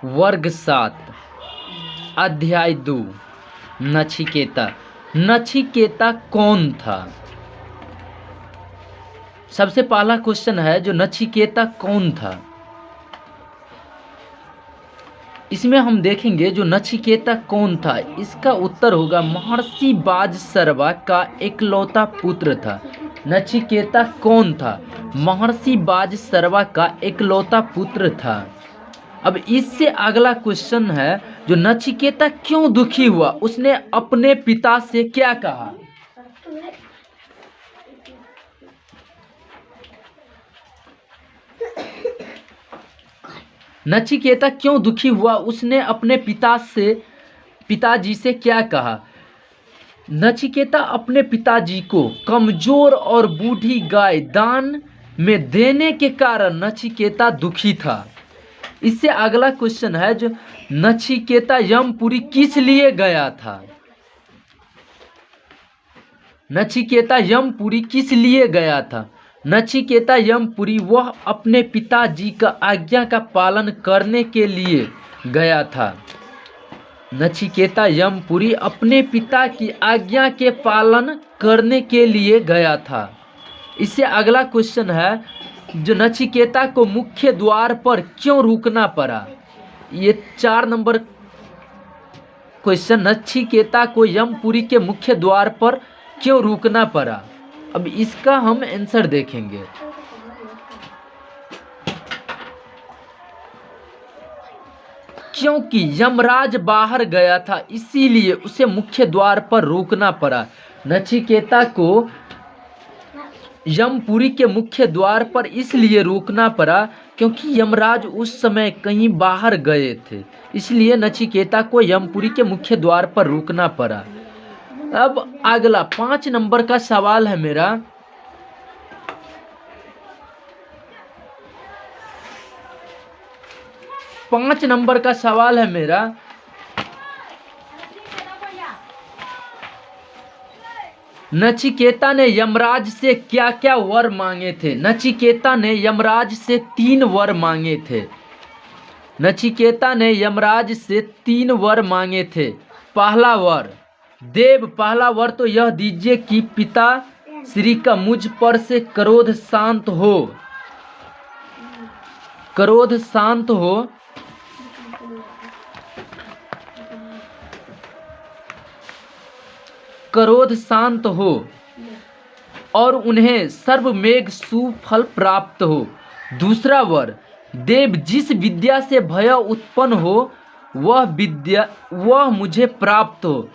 वर्ग 7 अध्याय 2 नचिकेता। नचिकेता कौन था? सबसे पहला क्वेश्चन है जो नचिकेता कौन था। इसमें हम देखेंगे जो नचिकेता कौन था, इसका उत्तर होगा महर्षि बाजसरवा का इकलौता पुत्र था। नचिकेता कौन था? महर्षि बाजसरवा का इकलौता पुत्र था। अब इससे अगला क्वेश्चन है जो नचिकेता क्यों दुखी हुआ, उसने अपने पिता से क्या कहा? नचिकेता क्यों दुखी हुआ, उसने अपने पिताजी से क्या कहा? नचिकेता अपने पिताजी को कमजोर और बूढ़ी गाय दान में देने के कारण नचिकेता दुखी था। इससे अगला क्वेश्चन है जो नचिकेता यमपुरी किस लिए गया था? नचिकेता यमपुरी किस लिए गया था? नचिकेता यमपुरी वह अपने पिताजी का आज्ञा का पालन करने के लिए गया था। नचिकेता यमपुरी अपने पिता की आज्ञा के पालन करने के लिए गया था। इससे अगला क्वेश्चन है जो नचिकेता को मुख्य द्वार पर क्यों रुकना पड़ा? ये 4 नंबर क्वेश्चन, नचिकेता को यमपुरी के मुख्य द्वार पर क्यों रुकना पड़ा? अब इसका हम आंसर देखेंगे। क्योंकि यमराज बाहर गया था इसीलिए उसे मुख्य द्वार पर रोकना पड़ा। नचिकेता को यमपुरी के मुख्य द्वार पर इसलिए रोकना पड़ा क्योंकि यमराज उस समय कहीं बाहर गए थे, इसलिए नचिकेता को यमपुरी के मुख्य द्वार पर रोकना पड़ा। अब अगला 5 नंबर का सवाल है मेरा। पांच नंबर का सवाल है मेरा। नचिकेता ने यमराज से क्या क्या वर मांगे थे? नचिकेता ने यमराज से 3 वर मांगे थे। नचिकेता ने यमराज से 3 वर मांगे थे। पहला वर देव, पहला वर तो यह दीजिए कि पिता श्री का मुझ पर से क्रोध शांत हो। क्रोध शांत हो। क्रोध शांत हो और उन्हें सर्वमेघ सुफल प्राप्त हो। दूसरा वर देव, जिस विद्या से भय उत्पन्न हो वह मुझे प्राप्त हो।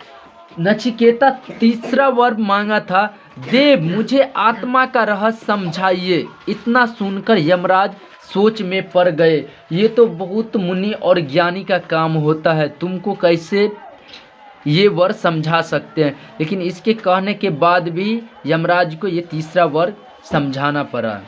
नचिकेता तीसरा वर मांगा था, देव मुझे आत्मा का रहस्य समझाइए। इतना सुनकर यमराज सोच में पड़ गए, ये तो बहुत मुनि और ज्ञानी का काम होता है, तुमको कैसे ये वर समझा सकते हैं। लेकिन इसके कहने के बाद भी यमराज को ये तीसरा वर समझाना पड़ा।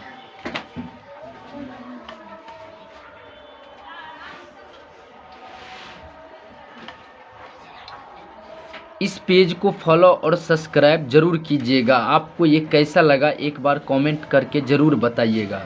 इस पेज को फॉलो और सब्सक्राइब जरूर कीजिएगा। आपको ये कैसा लगा एक बार कमेंट करके ज़रूर बताइएगा।